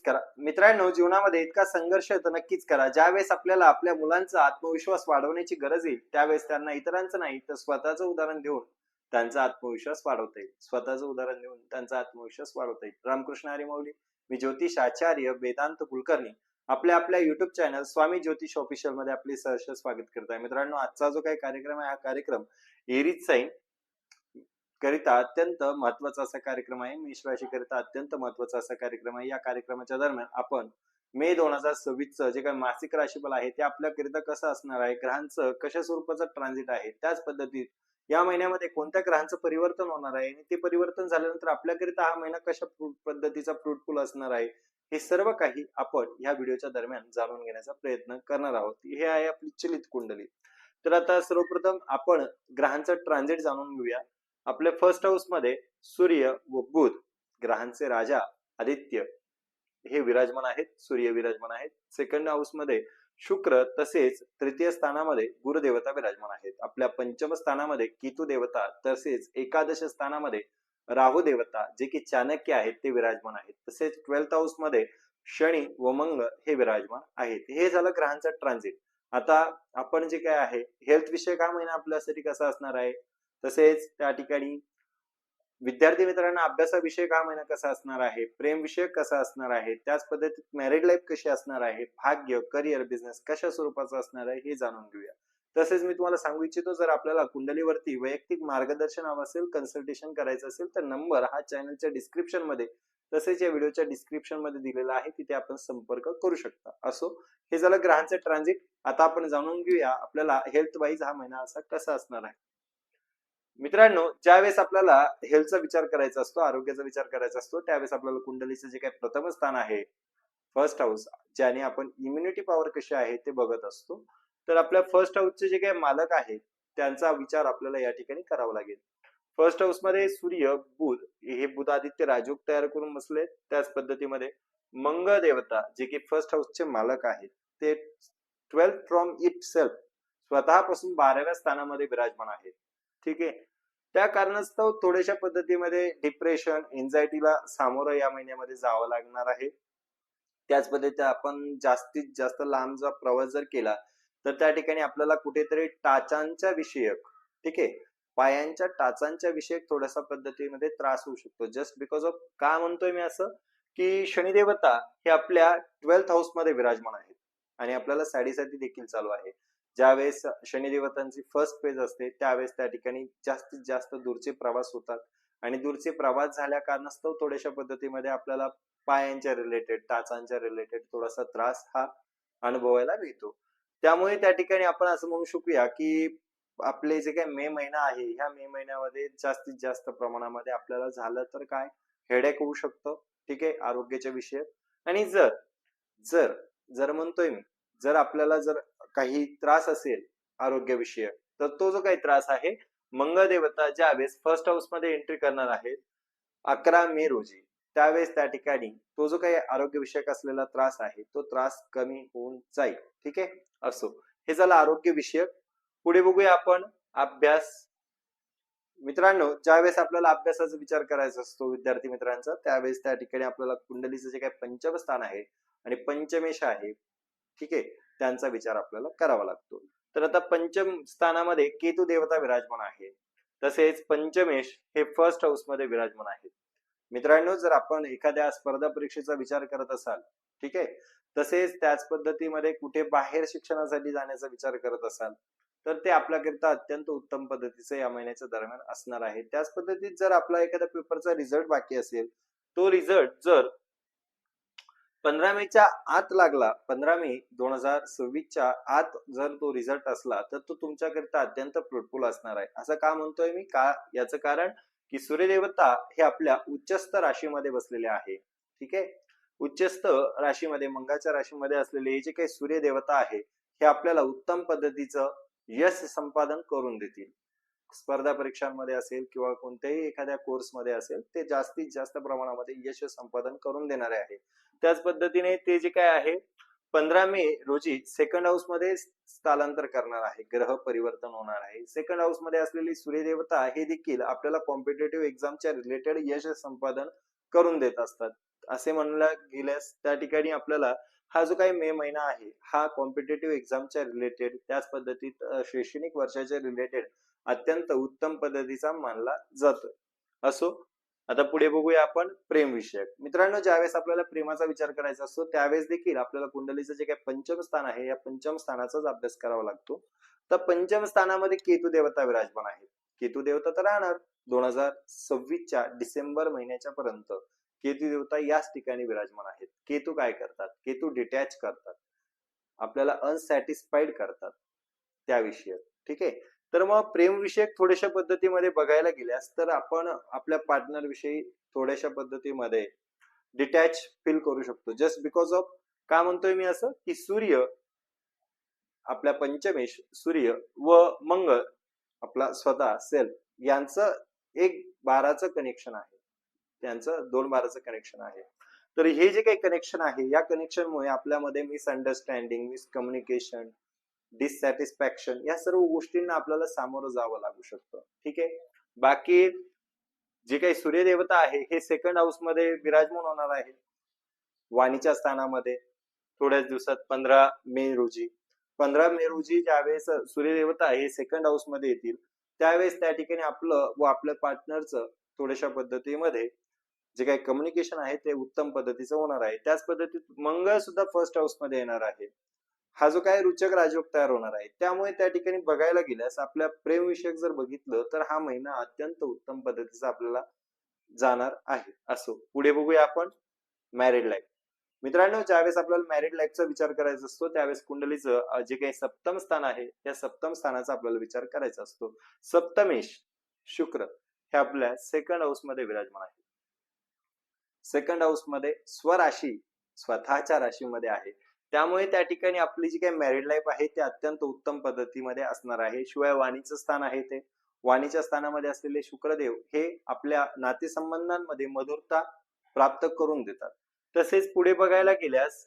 नक्कीच करा. मित्रांनो, जीवनामध्ये इतका संघर्ष तर नक्कीच करा. ज्यावेळेस आपल्याला आपल्या मुलांचा आत्मविश्वास वाढवण्याची गरज येईल, त्यावेळेस त्यांना इतरांचं नाही तर स्वतःचं उदाहरण देऊन त्यांचा आत्मविश्वास वाढवता येईल. स्वतःचं उदाहरण देऊन त्यांचा आत्मविश्वास वाढवता येईल. रामकृष्ण हरी माऊली. मी ज्योतिष आचार्य वेदांत कुलकर्णी आपल्या आपल्या युट्यूब चॅनल स्वामी ज्योतिष ऑफिशियल मध्ये आपले सहर्ष स्वागत करत आहे. मित्रांनो, आजचा जो काही कार्यक्रम आहे, हा कार्यक्रम एरीज साइन करिता अत्यंत महत्वाचा असा कार्यक्रम आहे. मेष राशी करिता अत्यंत महत्वाचा असा कार्यक्रम आहे. या कार्यक्रमाच्या दरम्यान आपण मे 2026 जे काही मासिक राशीफल आहे ते आपल्याकरिता कसं असणार आहे, ग्रहांचं कशा स्वरूपाचं ट्रान्झिट आहे, त्याच पद्धतीत या महिन्यामध्ये कोणत्या ग्रहांचं परिवर्तन होणार आहे आणि ते परिवर्तन झाल्यानंतर आपल्याकरिता हा महिना कशा पद्धतीचा फ्रुटफुल असणार आहे, हे सर्व काही आपण या व्हिडिओच्या दरम्यान जाणून घेण्याचा प्रयत्न करणार आहोत. हे आहे आपली चलित कुंडली. तर आता सर्वप्रथम आपण ग्रहांचं ट्रान्झिट जाणून घेऊया. आपल्या फर्स्ट हाऊस मध्ये सूर्य व बुध ग्रहांचे राजा आदित्य हे विराजमान आहेत. सूर्य विराजमान आहेत. सेकंड हाऊस मध्ये शुक्र तसेच तृतीय स्थानामध्ये गुरुदेवता विराजमान आहेत. आपल्या पंचम स्थानामध्ये केतू देवता तसेच एकादश स्थानामध्ये राहू देवता जे की चाणक्य आहेत ते विराजमान आहेत. तसेच 12th हाऊस मध्ये शनी व मंगळ हे विराजमान आहेत. हे झालं ग्रहांचं ट्रान्झिट. आता आपण जे काय आहे हेल्थ विषयक हा महिना आपल्यासाठी कसा असणार आहे, तसेच त्या ठिकाणी विद्यार्थी मित्रांना अभ्यासाविषयक हा महिना कसा असणार आहे, प्रेम विषयक कसा असणार आहे, त्याच पद्धतीत मॅरिड लाईफ कशी असणार आहे, भाग्य, करिअर, बिझनेस कशा स्वरूपाचं असणार आहे हे जाणून घेऊया. तसेच मी तुम्हाला सांगू इच्छितो, जर आपल्याला कुंडलीवरती वैयक्तिक मार्गदर्शन हवं असेल, कन्सल्टेशन करायचं असेल, तर नंबर हा चॅनलच्या डिस्क्रिप्शन मध्ये तसेच या व्हिडिओच्या डिस्क्रिप्शन मध्ये दिलेला आहे, तिथे आपण संपर्क करू शकता. असो, हे झालं ग्रहांचे ट्रान्झिट. आता आपण जाणून घेऊया आपल्याला हेल्थ वाईज हा महिना असा कसा असणार आहे. मित्रांनो, ज्यावेळेस आपल्याला हेल्थचा विचार करायचा असतो, आरोग्याचा विचार करायचा असतो, त्यावेळेस आपल्याला कुंडलीचं जे काही प्रथम स्थान आहे फर्स्ट हाऊस, ज्याने आपण इम्युनिटी पॉवर कशी आहे ते बघत असतो. तर आपल्या फर्स्ट हाऊसचे जे काही मालक आहेत त्यांचा विचार आपल्याला या ठिकाणी करावा लागेल. फर्स्ट हाऊस मध्ये सूर्य बुध हे बुधादित्य राजयोग तयार करून बसले. त्याच पद्धतीमध्ये मंगळ देवता जे की फर्स्ट हाऊसचे मालक आहेत ते 12th फ्रॉम इट सेल्फ स्वतःपासून 12व्या स्थानामध्ये विराजमान आहेत. ठीक आहे. त्या कारणास्तव थोड्याशा पद्धतीमध्ये डिप्रेशन, एन्झायटीला सामोरं या महिन्यामध्ये जावं लागणार आहे. त्याच पद्धतीने आपण जास्तीत जास्त लांबचा प्रवास जर केला तर त्या ठिकाणी आपल्याला कुठेतरी टाचांच्या विषयक, ठीक आहे, पायांच्या टाचांच्या विषयक थोड्याशा पद्धतीमध्ये त्रास होऊ शकतो. जस्ट बिकॉज ऑफ, का म्हणतोय मी असं, की शनिदेवता हे आपल्या 12th हाऊस मध्ये विराजमान आहेत आणि आपल्याला साडेसाती देखील चालू आहे. ज्यावेळेस शनिदेवतांची फर्स्ट फेज असते त्यावेळेस त्या ठिकाणी जास्तीत जास्त दूरचे प्रवास होतात आणि दूरचे प्रवास झाल्या कारणास्तव थोड्याशा पद्धतीमध्ये आपल्याला पायांच्या रिलेटेड, टाचांच्या रिलेटेड थोडासा त्रास हा अनुभवायला मिळतो. त्यामुळे त्या ठिकाणी आपण असं म्हणू शकूया की आपले जे काही मे महिना आहे, ह्या मे महिन्यामध्ये जास्तीत जास्त प्रमाणामध्ये आपल्याला झालं तर काय हेडेक होऊ शकतं. ठीक आहे, आरोग्याच्या विषयक. आणि जर जर जर म्हणतोय मी, जर आपल्याला जर काही त्रास असेल आरोग्यविषयक, तर तो जो काही त्रास आहे, मंगळ देवता ज्यावेळेस फर्स्ट हाऊस मध्ये एंट्री करणार आहे 11 मे रोजी, त्यावेळेस त्या ठिकाणी तो जो काही आरोग्यविषयक असलेला त्रास आहे तो त्रास कमी होऊन जाईल. ठीक आहे. असो, हे झालं आरोग्य विषयक. पुढे बघूया आपण अभ्यास. मित्रांनो, ज्यावेळेस आपल्याला अभ्यासाचा विचार करायचा असतो विद्यार्थी मित्रांचा, त्यावेळेस त्या ठिकाणी आपल्याला कुंडलीचं जे काही पंचम स्थान आहे आणि पंचमेश आहे, ठीक आहे, त्यांचा विचार आपल्याला करावा लागतो. तर आता पंचम स्थानामध्ये केतू देवता विराजमान आहे. तसेच पंचमेश हे फर्स्ट हाऊस मध्ये विराजमान आहेत. मित्रांनो, जर आपण एखाद्या स्पर्धा परीक्षेचा विचार करत असाल, ठीक आहे, तसेच त्याच पद्धतीमध्ये कुठे बाहेर शिक्षणासाठी जाण्याचा विचार करत असाल, तर ते आपल्याकरिता अत्यंत उत्तम पद्धतीचे या महिन्याच्या दरम्यान असणार आहे. त्याच पद्धतीत जर आपला एखाद्या पेपरचा रिझल्ट बाकी असेल, तो रिझल्ट जर 15 मेच्या आत लागला, 15 मे 2026च्या आत जर तो रिझल्ट असला तर तो तुमच्याकरिता अत्यंत फ्रुटफुल असणार आहे. असं का म्हणतोय मी, का याचं कारण की सूर्यदेवता हे आपल्या उच्चस्थ राशीमध्ये बसलेले आहे. ठीक आहे. उच्चस्थ राशीमध्ये, मंगळाच्या राशीमध्ये असलेले हे जे काही सूर्यदेवता आहे हे आपल्याला उत्तम पद्धतीचं यश संपादन करून देतील. स्पर्धा परीक्षांमध्ये असेल किंवा कोणत्याही एखाद्या कोर्समध्ये असेल, ते जास्तीत जास्त प्रमाणामध्ये यश संपादन करून देणारे आहे. त्याच पद्धतीने ते जे काय आहे 15 मे रोजी सेकंड हाऊस मध्ये स्थलांतर करणार आहे, ग्रह परिवर्तन होणार आहे. सेकंड हाऊस मध्ये असलेली सूर्यदेवता हे देखील आपल्याला कॉम्पिटेटिव्ह एक्झामच्या रिलेटेड यश संपादन करून देत असतात. असे म्हणलं गेल्यास त्या ठिकाणी आपल्याला हा जो काही मे महिना आहे हा कॉम्पिटेटिव्ह एक्झामच्या रिलेटेड त्याच पद्धतीत शैक्षणिक वर्षाच्या रिलेटेड अत्यंत उत्तम पद्धतीचा मानला जातो. असो, आता पुढे बघूया आपण प्रेम विषयक. मित्रांनो, ज्यावेळेस आपल्याला प्रेमाचा विचार करायचा असतो त्यावेळेस देखील आपल्याला कुंडलीचं जे काही पंचम स्थान आहे या पंचम स्थानाचाच अभ्यास करावा लागतो. तर पंचम स्थानामध्ये केतू देवता विराजमान आहे. केतू देवता तर राहणार 2026च्या डिसेंबर महिन्याच्या पर्यंत केतू देवता याच ठिकाणी विराजमान आहेत. केतू काय करतात? केतू डिटॅच करतात, आपल्याला अनसॅटिस्फाईड करतात त्याविषयी. ठीक आहे, तर मग प्रेम विषयक थोड्याशा पद्धतीमध्ये बघायला गेल्यास तर आपण आपल्या पार्टनर विषयी थोड्याशा पद्धतीमध्ये डिटॅच फील करू शकतो. जस्ट बिकॉज ऑफ का म्हणतोय मी असं की सूर्य आपल्या पंचमेश सूर्य व मंगळ आपला स्वतः सेल्फ यांचं एक 12चं कनेक्शन आहे, त्यांचं 2 12चं कनेक्शन आहे. तर हे जे काही कनेक्शन आहे या कनेक्शनमुळे आपल्यामध्ये मिसअंडरस्टँडिंग, मिसकम्युनिकेशन, डिससॅटिस्फॅक्शन या सर्व गोष्टींना आपल्याला सामोरं जावं लागू शकतं. ठीक आहे, बाकी जे काही सूर्यदेवता आहे हे सेकंड हाऊस मध्ये विराजमान होणार आहे वाणीच्या स्थानामध्ये थोड्याच दिवसात 15 मे रोजी ज्यावेळेस सूर्यदेवता हे सेकंड हाऊस मध्ये येतील त्यावेळेस त्या ठिकाणी आपलं व आपल्या पार्टनरचं थोड्याशा पद्धतीमध्ये जे काही कम्युनिकेशन आहे ते उत्तम पद्धतीचं होणार आहे. त्याच पद्धतीत मंगळ सुद्धा फर्स्ट हाऊस मध्ये येणार आहे. हा जो काही रुचक राजयोग तयार होणार आहे त्यामुळे त्या ठिकाणी बघायला गेल्यास आपल्या प्रेम विषयक जर बघितलं तर हा महिना अत्यंत उत्तम पद्धतीचा आपल्याला जाणार आहे. असो, पुढे बघूया आपण मॅरिड लाईफ. मित्रांनो, ज्यावेळेस आपल्याला मॅरिड लाईफचा विचार करायचा असतो त्यावेळेस कुंडलीचं जे काही सप्तम स्थान आहे त्या सप्तम स्थानाचा आपल्याला विचार करायचा असतो. सप्तमेश शुक्र हे आपल्या सेकंड हाऊस मध्ये विराजमान आहे. सेकंड हाऊस मध्ये स्वराशी स्वतःच्या राशीमध्ये आहे, त्यामुळे त्या ठिकाणी आपली जी काही मॅरिड लाईफ आहे ते अत्यंत उत्तम पद्धतीमध्ये असणार आहे. शिवाय वाणीचं स्थान आहे ते वाणीच्या स्थानामध्ये असलेले शुक्रदेव हे आपल्या नातेसंबंधांमध्ये मधुरता प्राप्त करून देतात. तसेच पुढे बघायला गेल्यास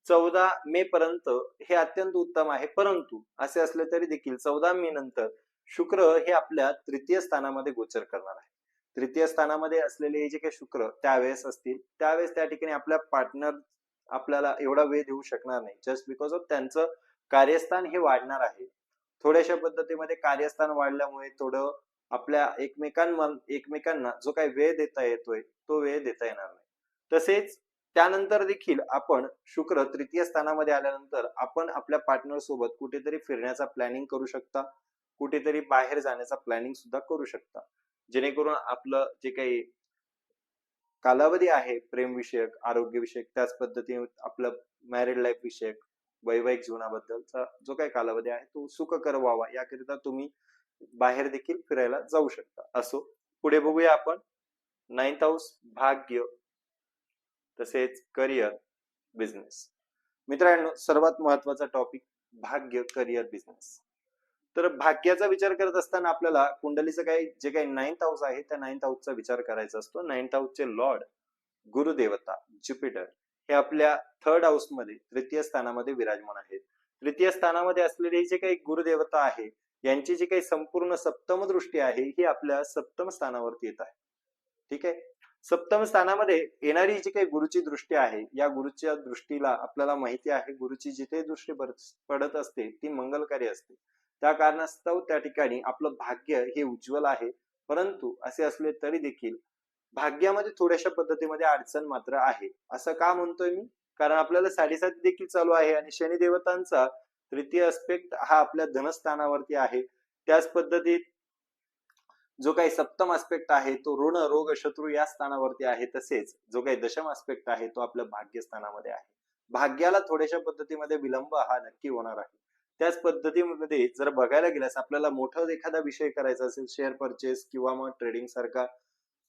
14 मे पर्यंत हे अत्यंत उत्तम आहे, परंतु असे असले तरी देखील 14 मे नंतर शुक्र हे आपल्या तृतीय स्थानामध्ये गोचर करणार आहे. तृतीय स्थानामध्ये असलेले जे काही शुक्र त्यावेळेस असतील त्यावेळेस त्या ठिकाणी आपल्या पार्टनर आपल्याला एवढा वेळ देऊ शकणार नाही, जस्ट बिकॉज ऑफ त्यांचं कार्यस्थान हे वाढणार आहे. थोड्याशा पद्धतीमध्ये कार्यस्थान वाढल्यामुळे थोडं आपल्या एकमेकांना जो काही वेळ देता येतोय तो वेळ देता येणार नाही. तसेच त्यानंतर देखील आपण शुक्र तृतीय स्थानामध्ये आल्यानंतर आपण आपल्या पार्टनर सोबत कुठेतरी फिरण्याचा प्लॅनिंग करू शकता, कुठेतरी बाहेर जाण्याचा प्लॅनिंग सुद्धा करू शकता, जेणेकरून आपलं जे काही कालावधी आहे प्रेम विषयक, आरोग्य विषयक, त्याच पद्धतीने आपलं मॅरिड लाईफ विषयक, वैवाहिक जीवनाबद्दलचा जो काही कालावधी आहे तो सुखकर व्हावा याकरिता तुम्ही बाहेर देखील फिरायला जाऊ शकता. असो, पुढे बघूया आपण 9th हाऊस भाग्य तसेच करिअर, बिझनेस. मित्रांनो, सर्वात महत्वाचा टॉपिक भाग्य, करिअर, बिझनेस. तर भाग्याचा विचार करत असताना आपल्याला कुंडलीचं जे काही 9th हाऊस आहे त्या 9th हाऊसचा विचार करायचा असतो. 9th हाऊसचे लॉर्ड गुरुदेवता ज्युपिटर हे आपल्या थर्ड हाऊस मध्ये तृतीय स्थानामध्ये विराजमान आहेत. तृतीय स्थानामध्ये असलेले जे काही गुरुदेवता आहे यांची जी काही संपूर्ण सप्तम दृष्टी आहे ही आपल्या सप्तम स्थानावरती येत आहे. ठीक आहे, सप्तम स्थानामध्ये येणारी जी काही गुरुची दृष्टी आहे या गुरुच्या दृष्टीला आपल्याला माहिती आहे गुरुची जिथे दृष्टी पडत असते ती मंगलकारी असते. त्या कारणास्तव त्या ठिकाणी आपलं भाग्य हे उज्ज्वल आहे, परंतु असे असले तरी देखील भाग्यामध्ये थोड्याशा पद्धतीमध्ये अडचण मात्र आहे. असं का म्हणतोय मी? कारण आपल्याला 7.5 देखील चालू आहे आणि शनी देवतांचा तृतीय अस्पेक्ट हा आपल्या धनस्थानावरती आहे. त्याच पद्धतीत जो काही सप्तम अस्पेक्ट आहे तो ऋण रोग शत्रू या स्थानावरती आहे. तसेच जो काही दशम अस्पेक्ट आहे तो आपल्या भाग्यस्थानामध्ये आहे. भाग्याला थोड्याशा पद्धतीमध्ये विलंब हा नक्की होणार आहे. त्याच पद्धतीमध्ये जर बघायला गेल्यास आपल्याला मोठा एखादा विषय करायचा असेल, शेअर परचेस किंवा मग ट्रेडिंग सारखा,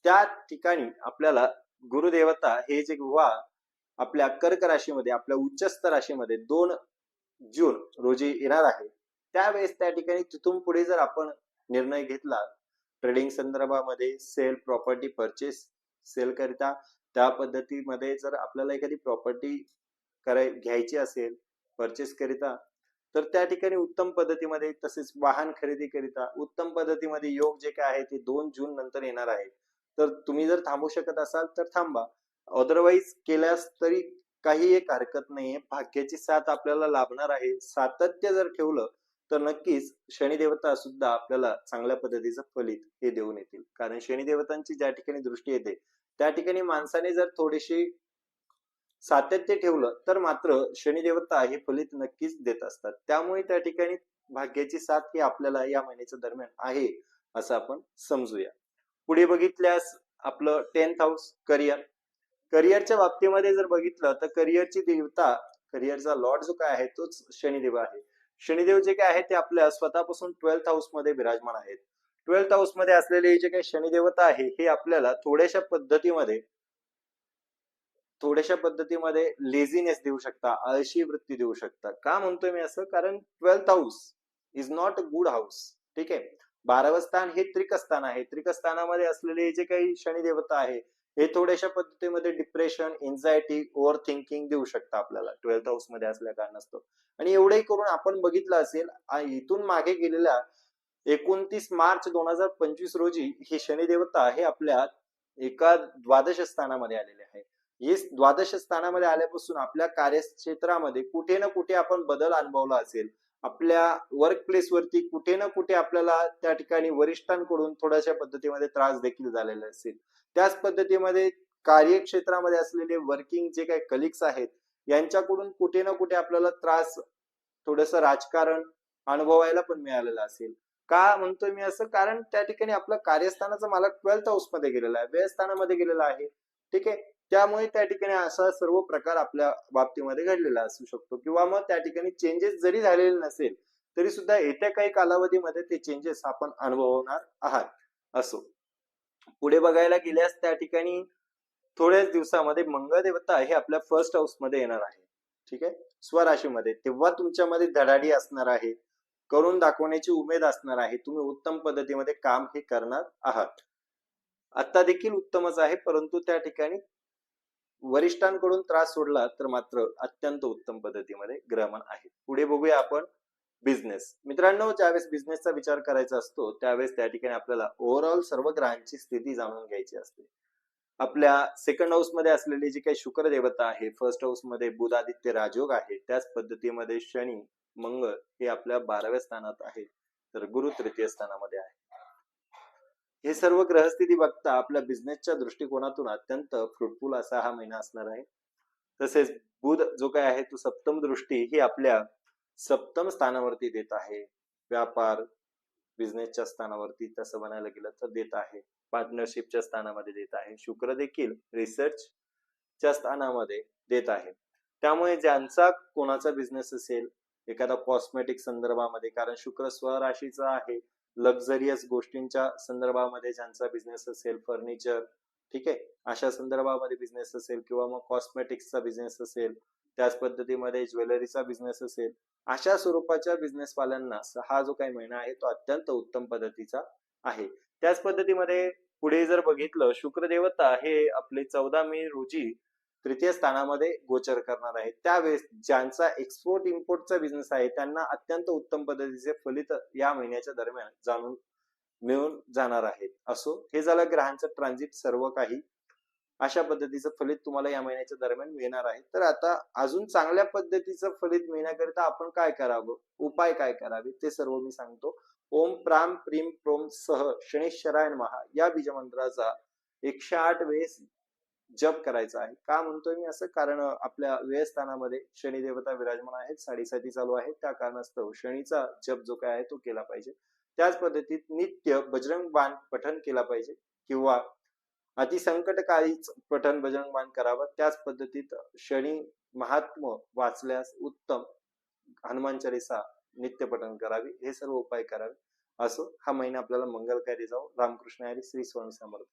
त्या ठिकाणी आपल्याला गुरुदेवता हे जे आपल्या कर्क राशीमध्ये आपल्या उच्चस्थ राशीमध्ये 2 जून रोजी येणार आहे. त्यावेळेस त्या ठिकाणी तिथून पुढे जर आपण निर्णय घेतला ट्रेडिंग संदर्भामध्ये, सेल प्रॉपर्टी परचेस सेल करिता, त्या पद्धतीमध्ये जर आपल्याला एखादी प्रॉपर्टी घ्यायची असेल परचेस करिता, तर त्या ठिकाणी उत्तम पद्धतीमध्ये, तसेच वाहन खरेदी करिता उत्तम पद्धतीमध्ये योग जे काय आहे ते 2 जून नंतर येणार आहे. तर तुम्ही जर थांबू शकत असाल तर थांबा, अदरवाईज केल्यास तरी काही एक हरकत नाहीये. भाग्याची साथ आपल्याला लाभणार आहे. सातत्य जर ठेवलं तर नक्कीच शनिदेवता सुद्धा आपल्याला चांगल्या पद्धतीचं फलित हे देऊन येतील. कारण शनिदेवतांची ज्या ठिकाणी दृष्टी येते त्या ठिकाणी माणसाने जर थोडीशी सातत्य ठेवलं तर मात्र शनिदेवता हे फलित नक्कीच देत असतात. त्यामुळे त्या ठिकाणी भाग्याची साथ ही आपल्याला या महिन्याच्या दरम्यान आहे असं आपण समजूया. पुढे बघितल्यास आपलं 10th हाऊस करिअर. करिअरच्या बाबतीमध्ये जर बघितलं तर करिअरची देवता, करिअरचा लॉर्ड जो काय आहे तोच शनिदेव आहे. शनिदेव जे काय आहे ते आपल्या स्वतःपासून 12th हाऊस मध्ये विराजमान आहेत. 12th हाऊस मध्ये असलेले जे काही शनिदेवता आहे हे आपल्याला थोड्याशा पद्धतीमध्ये लेझीनेस देऊ शकता, आळशी वृत्ती देऊ शकता. का म्हणतोय मी असं? कारण 12th house is not a good house. ठीक आहे. 12वं स्थान हे त्रिकस्थान आहे. त्रिकस्थानामध्ये असलेले जे काही शनिदेवता आहे हे थोड्याशा पद्धतीमध्ये डिप्रेशन, एन्झायटी, ओव्हर थिंकिंग देऊ शकता आपल्याला 12th हाऊस मध्ये असल्या कारणास्तव. आणि एवढंही करून आपण बघितलं असेल इथून मागे गेलेल्या 29 मार्च 2025 रोजी हे शनिदेवता हे आपल्या एका द्वादश स्थानामध्ये आलेले आहे. हे द्वादश स्थानामध्ये आल्यापासून आपल्या कार्यक्षेत्रामध्ये कुठे ना कुठे आपण बदल अनुभवला असेल. आपल्या वर्क प्लेस वरती कुठे ना कुठे आपल्याला त्या ठिकाणी वरिष्ठांकडून थोड्याशा पद्धतीमध्ये त्रास देखील झालेला असेल. त्याच पद्धतीमध्ये कार्यक्षेत्रामध्ये असलेले वर्किंग जे काही कलिग्स आहेत यांच्याकडून कुठे ना कुठे आपल्याला त्रास, थोडस राजकारण अनुभवायला पण मिळालेलं असेल. का म्हणतोय मी असं? कारण त्या ठिकाणी आपला कार्यस्थानाचा मालक 12th हाऊस मध्ये गेलेला आहे, व्ययस्थानामध्ये गेलेला आहे. ठीक आहे. त्यामुळे त्या ठिकाणी असा सर्व प्रकार आपल्या बाबतीमध्ये घडलेला असू शकतो. किंवा मग त्या ठिकाणी चेंजेस जरी झालेले नसेल तरी सुद्धा येत्या काही कालावधीमध्ये ते चेंजेस आपण अनुभवणार आहात. असो, पुढे बघायला गेल्यास त्या ठिकाणी थोड्याच दिवसामध्ये मंगळ देवता हे आपल्या फर्स्ट हाऊस मध्ये येणार आहे. ठीक आहे. स्वराशीमध्ये. तेव्हा तुमच्यामध्ये धडाडी असणार आहे, करून दाखवण्याची उमेद असणार आहे. तुम्ही उत्तम पद्धतीमध्ये काम हे करणार आहात. आता देखील उत्तमच आहे, परंतु त्या ठिकाणी वरिष्ठांकडून त्रास सोडला तर मात्र अत्यंत उत्तम पद्धतीमध्ये ग्रहमान आहे. पुढे बघूया आपण बिझनेस. मित्रांनो, ज्यावेळेस बिझनेसचा विचार करायचा असतो त्यावेळेस त्या ठिकाणी आपल्याला ओव्हरऑल सर्व ग्रहांची स्थिती जाणून घ्यायची असते. आपल्या सेकंड हाऊस मध्ये असलेली जी काही शुक्र देवता आहे, फर्स्ट हाऊस मध्ये बुधादित्य राजयोग आहे, त्याच पद्धतीमध्ये शनी, मंगळ हे आपल्या 12व्या स्थानात आहे, तर गुरु तृतीय स्थानामध्ये आहे. हे सर्व ग्रहस्थिती बघता आपल्या बिझनेसच्या दृष्टिकोनातून अत्यंत फ्रुटफुल असा हा महिना असणार आहे. तसेच बुध जो काय आहे तो सप्तम दृष्टी ही आपल्या सप्तम स्थानावरती देत आहे. व्यापार, बिझनेसच्या स्थानावरती तसं म्हणायला गेलं तर देत आहे. पार्टनरशिपच्या स्थानामध्ये देत आहे. शुक्र देखील रिसर्चच्या स्थानामध्ये देत आहे. त्यामुळे ज्यांचा कोणाचा बिझनेस असेल एखादा कॉस्मेटिक संदर्भामध्ये, कारण शुक्र स्वराशीचा आहे, लक्झरियस गोष्टींच्या संदर्भामध्ये ज्यांचा बिझनेस असेल, फर्निचर, ठीक आहे, अशा संदर्भामध्ये बिझनेस असेल किंवा मग कॉस्मेटिक्सचा बिझनेस असेल, त्याच पद्धतीमध्ये ज्वेलरीचा बिझनेस असेल, अशा स्वरूपाच्या बिझनेसवाल्यांना हा जो काही महिना आहे तो अत्यंत उत्तम पद्धतीचा आहे. त्याच पद्धतीमध्ये पुढे जर बघितलं, शुक्र देवता हे आपले 14 मे रोजी तृतीय स्थानामध्ये गोचर करणार आहे. त्यावेळेस ज्यांचा एक्सपोर्ट इम्पोर्टचा बिझनेस आहे त्यांना अत्यंत उत्तम पद्धतीचे फलित या महिन्याच्या दरम्यान जाणून मिळून जाणार आहेत. असो, हे झालं ग्रहांचं ट्रान्झिट, सर्व काही अशा पद्धतीचं फलित तुम्हाला या महिन्याच्या दरम्यान मिळणार आहे. तर आता अजून चांगल्या पद्धतीचं फलित मिळण्याकरिता आपण काय करावं, उपाय काय करावे ते सर्व मी सांगतो. ओम प्राम प्रीम प्रोम सह शनिश्चराय नमः या बीजमंत्राचा 108 वेळेस जप करायचा आहे. का म्हणतोय मी असं? कारण आपल्या व्ययस्थानामध्ये शनी देवता विराजमान आहेत, 7:30 चालू आहे, त्या कारणास्तव शनीचा जप जो काय आहे तो केला पाहिजे. त्याच पद्धतीत नित्य बजरंग बाण पठण केला पाहिजे किंवा अतिसंकटकाळीच पठण बजरंग बाण करावं. त्याच पद्धतीत शनी महात्म वाचल्यास उत्तम, हनुमान चालीसा नित्य पठण करावी, हे सर्व उपाय करावे. असो, हा महिना आपल्याला मंगलकारी जाऊ. रामकृष्ण हरी. श्री स्वामी समर्थ.